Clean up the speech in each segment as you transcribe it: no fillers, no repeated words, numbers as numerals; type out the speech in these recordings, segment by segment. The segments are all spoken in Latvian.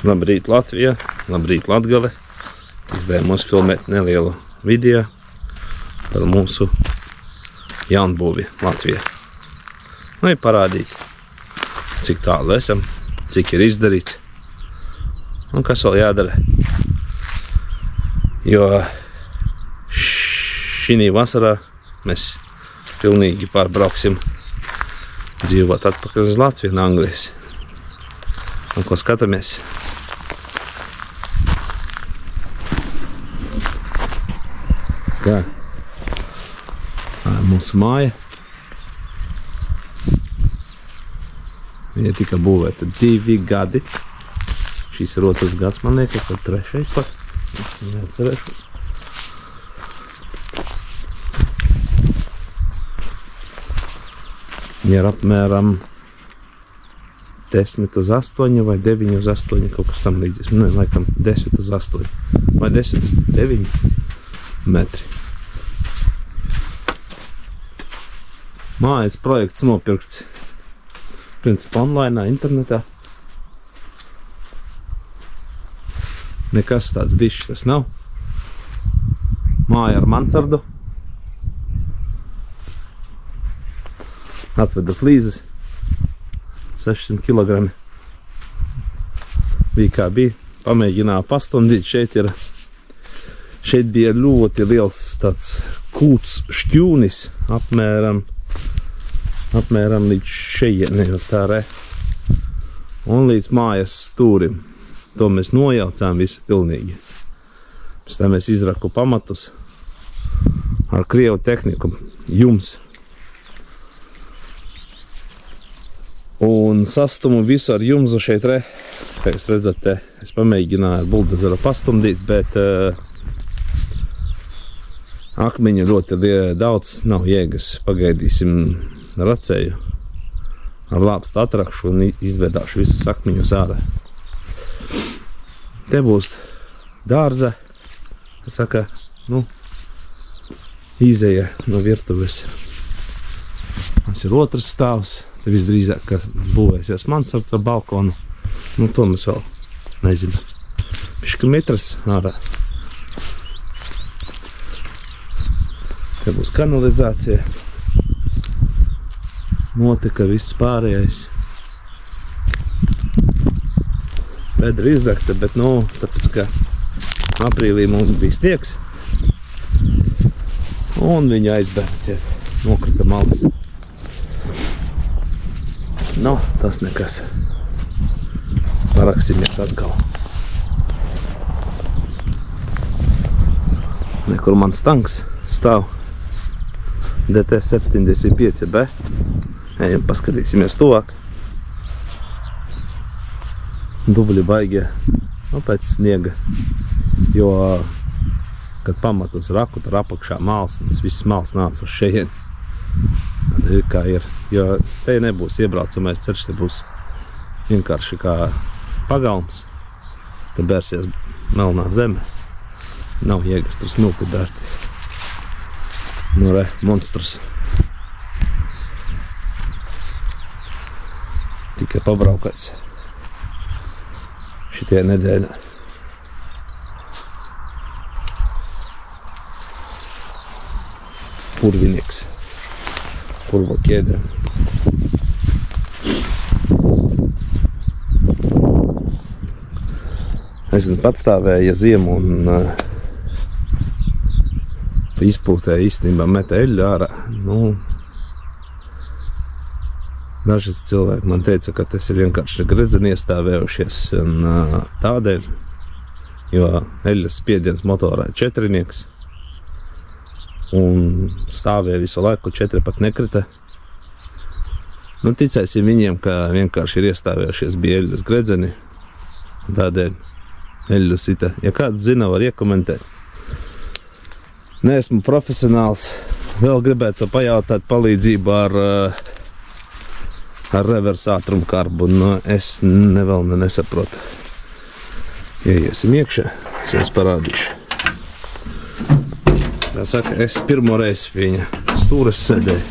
Labrīt Latvija, labrīt Latgale. Izdevumos filmēt nelielu video par mūsu jaunbūvi Latvijā. Nu, ir parādīt, cik tālu esam, cik ir izdarīts un kas vēl jādara. Jo šī vasarā mēs pilnīgi pārbrauksim dzīvot atpakaļ uz Latviju un Anglijas. Un ko skatāmies? Tā. Tā ir mūsu māja. Viņa tika būvēta 2 gadi. Šis ir 2. gads, man liekas, tad 3. pat. Neatcerēšos. Viņa ir apmēram 10/8 vai 9/8, kaut kas tam līdzīgs. Nu, laikam 10/8 vai 10/9 metri. Mājas projekts nopirkts principā online, internetā. Nekas tāds dišs tas nav. Māja ar mansardu. Atveda flīzes. 600 kg. Bija kā bija. Pamēģināja pastundīt. Šeit bija ļoti liels tāds kūts šķūnis. Apmēram līdz šejienei, tā re. Un līdz mājas stūrim. To mēs nojaucām visu pilnīgi. Pēc tam mēs izraku pamatus ar krievu tehniku. Jums. Un sastumu visu ar jumzu šeit re. Kā jūs redzat, te es pamēģināju ar buldozeru pastundīt, bet akmeņu ļoti daudz nav jēgas. Pagaidīsim racēju. Ar lāpstu atrakšu un izvedāšu visus akmeņus ārā. Te būs dārza, kas saka, nu, izēja no virtuves. Tas ir 2. stāvs. Te visdrīzāk, ka būvēsies mansards ar balkonu. Nu, to mēs vēl nezinām. Pišķi metrs ārā. Te būs kanalizācija. Notika viss pārējais. Bedra izdegta, bet, nu, tāpēc, ka aprīlī mums bija sniegs. Un viņa aizbēga, nokrita malas. Nu, tas nekas. Paraksimies atkal. Nekur mans tanks stāv. DT75B. Ejam, paskatīsimies tuvāk. Dubļi baigie, nu, pēc sniega. Jo, kad pamatus raku, tad apakšā mals, un tas viss mals nāca uz šejieni. Ir kā ir, jo te nebūs iebraucamais ceļš, te būs vienkārši kā pagalms. Te bērsies melnā zeme. Nav jēgas tur smilti bērti. Nu, re, monstrs. Tikai pabraukāts. Šitie nedēļa. Purvinieks. Purvo ķēdē. Es patstāvēja ziemu un izpūtēja īstenībā meta eļļu ārā. Nu, dažas cilvēki man teica, ka tas ir vienkārši gredzeni iestāvējušies un tādēļ, jo eļļas spiediens motorā ir 4-nieks. Un stāvēja visu laiku, 4 pat nekrita. Nu, ticēsim viņiem, ka vienkārši ir iestāvējušies bija eļļas gredzeni. Tādēļ eļļu sita. Ja kāds zina, var iekomentēt. Neesmu profesionāls. Vēl gribētu pajautāt palīdzību ar reversa ātrumu karbu. Nu, es vēl nesaprotu. Ieiesim iekšā, es jums parādīšu. Tā saka, es pirmo reizi viņa stūres sēdēju.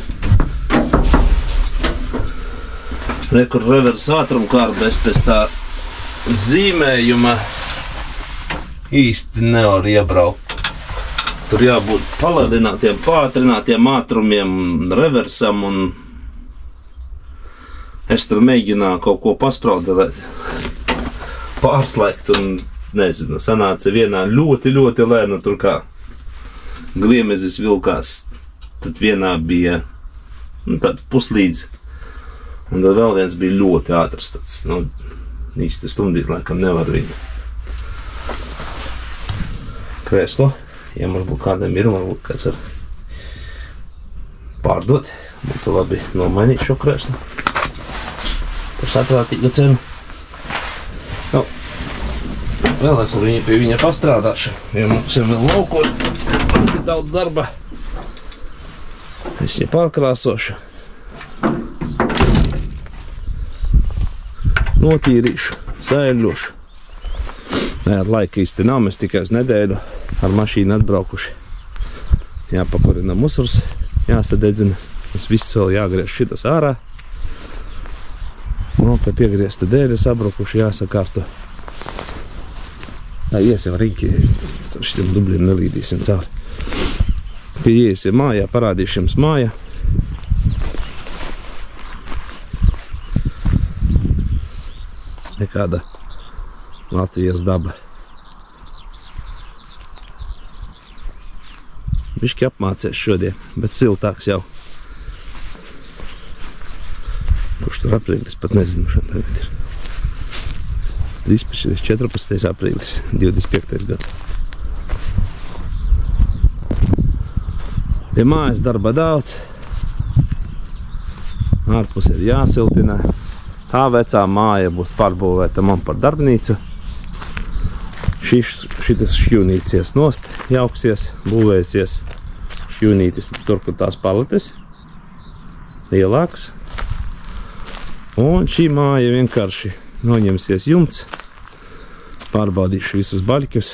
Rekur reversa ātrumu karbu, es pēc tā zīmējuma īsti nevar iebraukt. Tur jābūt palēdinātiem, pātrinātiem ātrumiem, reversam, un es tur mēģināju kaut ko paspraudēt, pārslēgt, un nezinu, sanāca vienā ļoti, ļoti lēna, tur kā gliemezis vilkās, tad vienā bija tāds puslīdz, un tad vēl viens bija ļoti ātrs tāds, īsti stundīt laikam nevar viņu. Krēslo, ja varbūt kādam ir, varbūt kāds var pārdot, būtu labi nomainīt šo krēslu par saprātīgu cenu. Vēl es ar viņu pie viņa pastrādāšu, jo mums ir vēl laukot daudz darba. Es viņu pārkrāsošu, notīrīšu, sēļošu. Ar laika īsti nav, mēs tikai uz nedēļu ar mašīnu atbraukuši. Jāpakurina musurs, jāsadedzina, tas viss vēl jāgriež šitas ārā. Un pie piegriezta dēļas apbrukuši jāsakārto. Tā iesim riņķi, ar šitiem dubļiem nelīdīsim cauri. Pie iesim mājā, parādīšu jums māja. Nekāda Latvijas daba. Bišķi apmācies šodien, bet siltāks jau. Kurš tur aprīlis, pat nezinu, šeit tagad ir. 13. 14. aprīlis, 25. gads. Pie mājas darba daudz. Ārpus ir jāsiltina. Tā vecā māja būs pārbūvēta man par darbnīcu. Šitas šķivnīcies nost, jauksies, būvēsies. Šķivnītis tur, kur tās paletes. Lielāks. Un šī māja vienkārši noņemsies jumts. Pārbaudīšu visas baļķus.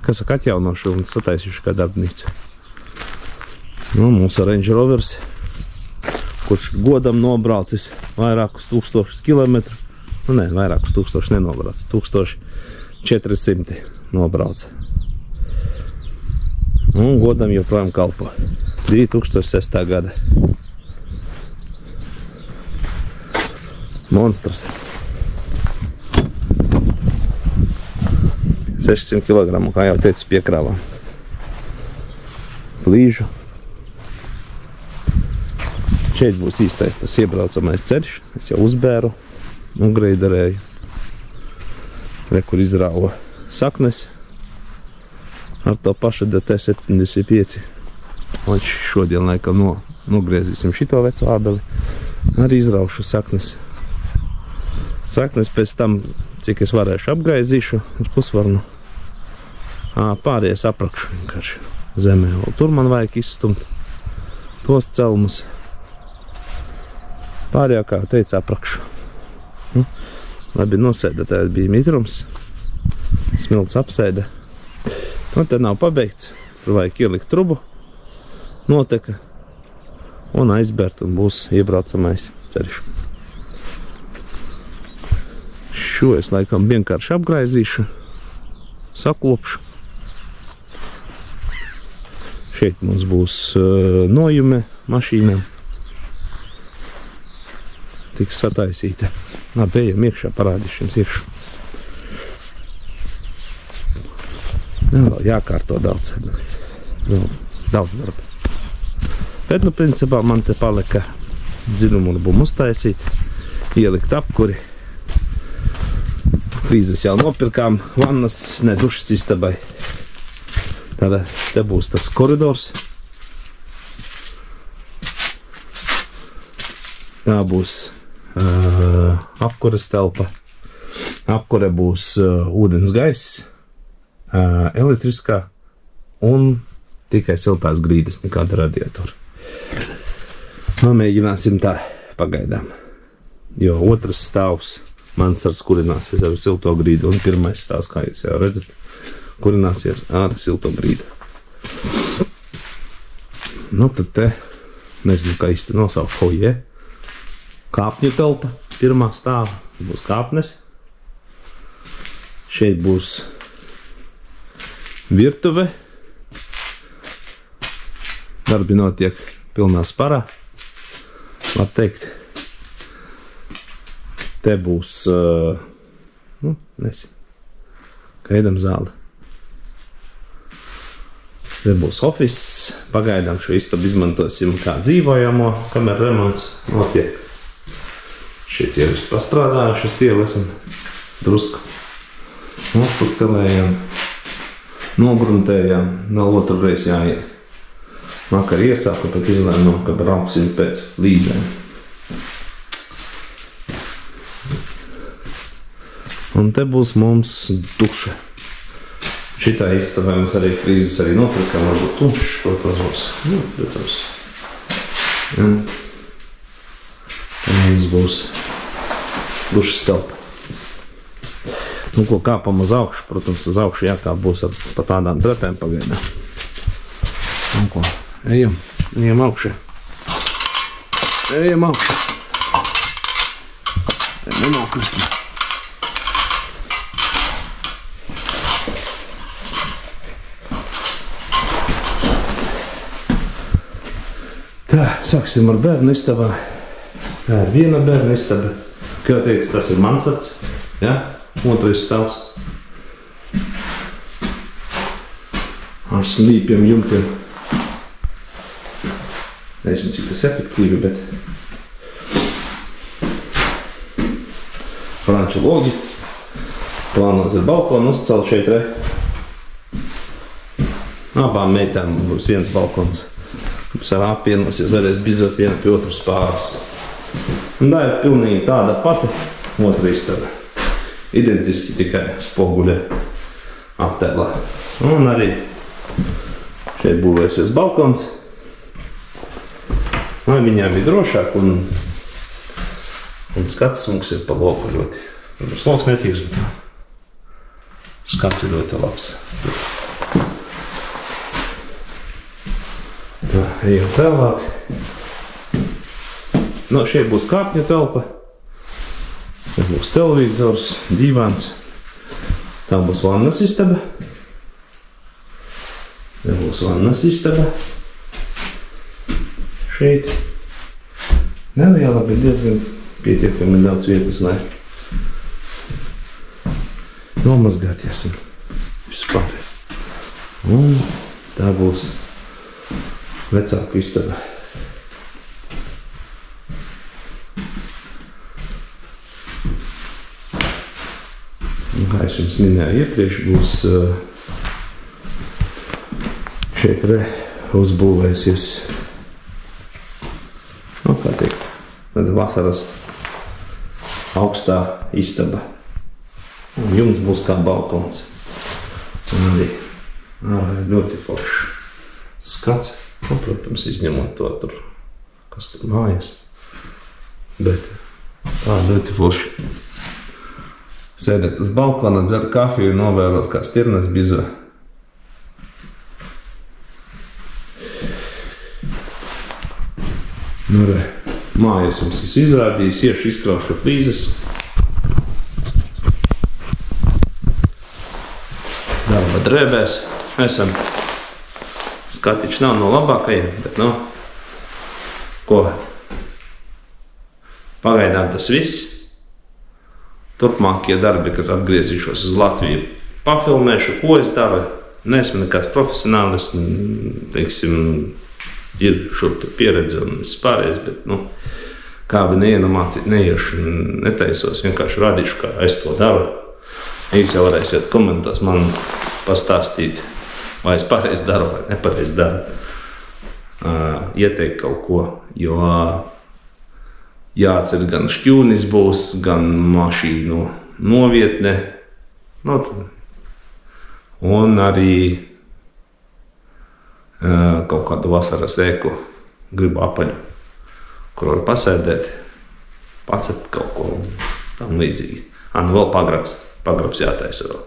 Kas saka, atjaunošu un sataisīšu kā darbnīcu. Mums ar Range Rovers, kurš godam nobraucis vairākus 1000 kilometru. Vairākus 1000 nenobrauc. 1400 nobrauc. Un godam joprojām kalpo. 2006. gada. Monstrs. 600 kg, kā jau teicu, piekrāvām. Flīžu. Šeit būs īstais tas iebraucamais ceļš. Es jau uzbēru, ugreidarēju. Re, kur izrāva saknes. Ar to pašu DT75. Un šodien laikam nogriezīsim šito veco ābeli. Arī izraušu saknes. Saknes pēc tam, cik es varēšu, apgraizīšu uz pusvarnu. Pārējais aprakšu vienkārši zemē. Tur man vajag izstumt tos celmus. Pārējā, kā teica, aprakšu. Labi nosēdētājs bija mitrums. Smilts apsēda. Un te nav pabeigts. Tur vajag ielikt trubu. Noteka. Un aizbērt un būs iebraucamais ceļš. Šo es laikam vienkārši apgraizīšu. Sakopšu. Šeit mums būs nojume mašīnām. Tiks sataisīta. Labi, ejam iekšā, parādīšu jums iekšu. Vēl jākārto daudz. Daudz darba. Bet, principā, man te palika dzinumu bumu uztaisīt, ielikt apkuri. Flīzes jau nopirkām, vannas, dušas istabai. Tāda te būs tas koridors. Tā būs apkures telpa. Apkure būs ūdens gaiss, elektriskā un tikai siltās grīdas, nekāda radiatora. Mēģināsim tā pagaidām. Jo otrs stāvs mansards kurināsies ar silto grīdu un pirmais stāvs, kā jūs jau redzat, kurināsies ar silto grīdu. Tad te, nezinu, kā īsti nosaukt, foyer. Kāpņu telpa, pirmā stāva, būs kāpnes. Šeit būs virtuve. Darbi notiek pilnā sparā, var teikt. Te būs, gaidam zāli. Te būs office, pagaidām šo istabu izmantosim kā dzīvojamo, kamēr remonts notiek. Šeit jau ir pastrādājušas ielasam drusku. Nostruktelējam, nogruntējam, vēl otru reizi jāiet. Vakar iesāku, bet izlēmām, ka brauksim pēc līdzēm. Un te būs mums duša. Šitā istabā mēs arī frīzes arī nopirkām, varbūt tumšs, protams. Te mums būs dušas telpa. Nu, ko kāpam uz augšu, protams, uz augšu jākāp būs pa tādām trepēm pagaidām. Un ko, ejam augšā. Ejam augšā. Nenokristam. Tā, sāksim ar bērnu istabā. Tā ir viena bērnu istaba. Kā jau teicu, tas ir mansards. Ja? Otrais stāvs. Ar slīpiem jumtiem. Nezinu, cik tas efektīvi, bet franču logi. Plānos ar balkonu uzcelt šeit re. Abām meitām būs viens balkons. Savā apvienosies, varēs bizot viena pie otras pāris. Un tā ir pilnīgi tāda pati otra istaba. Identiski tikai spoguļē aptēlā. Un arī šeit būvēsies balkons. Lai viņām ir drošāk un skats mums ir pa loku ļoti. Sloks netīrs, bet skats ir ļoti labs. Tā, ejam tālāk. No, šeit būs kāpņu telpa. Te būs televizors, divāns. Tā būs vannas istaba. Te būs vannas istaba. Šeit. Neliela, bet diezgan pietiekami daudz vietas, lai nomazgāties un vispār. Un tā būs vecāku istaba. Kā es jums minēju iepriekš, būs šeit uzbūvēsies, kā teikt, vasaras augstā istaba. Un jums būs kā balkons. Un arī ļoti foršs skats. Un, protams, izņemot to tur, kas tur mājas. Bet tā ļoti forši. Sēdēt uz balkona, dzer kafiju un novērot, kā stirnas bizo. Nu, re, mājas jums es izrādījis, iešu izkraušu flīzes. Darba drēbēs esam. Skatiņš nav no labākajiem, bet, ko pagaidām tas viss. Turpmākie darbi, kad atgriezīšos uz Latviju, pafilmēšu, ko es daru. Neesmu nekāds profesionālis, teiksim, ir šurp pieredze un vispārējais, bet, kā bi neienamācīt, neiešu, netaisos, vienkārši radīšu, kā es to daru. Jūs jau varēsiet komentos man pastāstīt, vai es pareizi daru, vai nepareizi daru. Ieteikt kaut ko, jo jāatcer gan šķūnis būs, gan mašīnu novietne. Un arī kaut kādu vasaras ēku gribu apaļu, kur var pasēdēt, pacept kaut ko tam līdzīgi. Nu vēl pagrabs jātaisa vēl.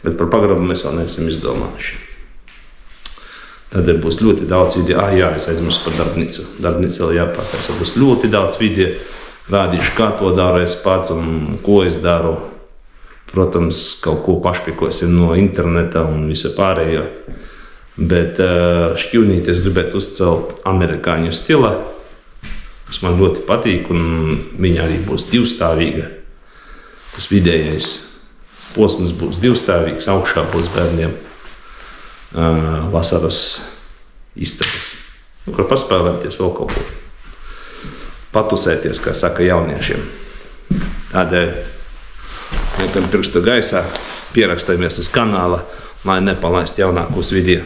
Bet par pagrabu mēs vēl neesam izdomājuši. Tādēļ būs ļoti daudz video. Es aizmirsu par darbnīcu. Darbnīca vēl jāpārtaisa. Būs ļoti daudz video. Rādīšu, kā to daru es pats un ko es daru. protams, kaut ko pašpikosim no interneta un visa pārējo. Bet šķivnīti es gribētu uzcelt amerikāņu stilā, kas man ļoti patīk, un viņa arī būs divstāvīga. Tas vidējais posms būs divstāvīgs, augšā būs bērniem vasaras istabas. Kur paspēlēties vēl kaut ko. Patusēties, kā saka jauniešiem. Tādēļ, liekam pirkstu gaisā, pierakstamies uz kanāla, lai nepalaist jaunākos video.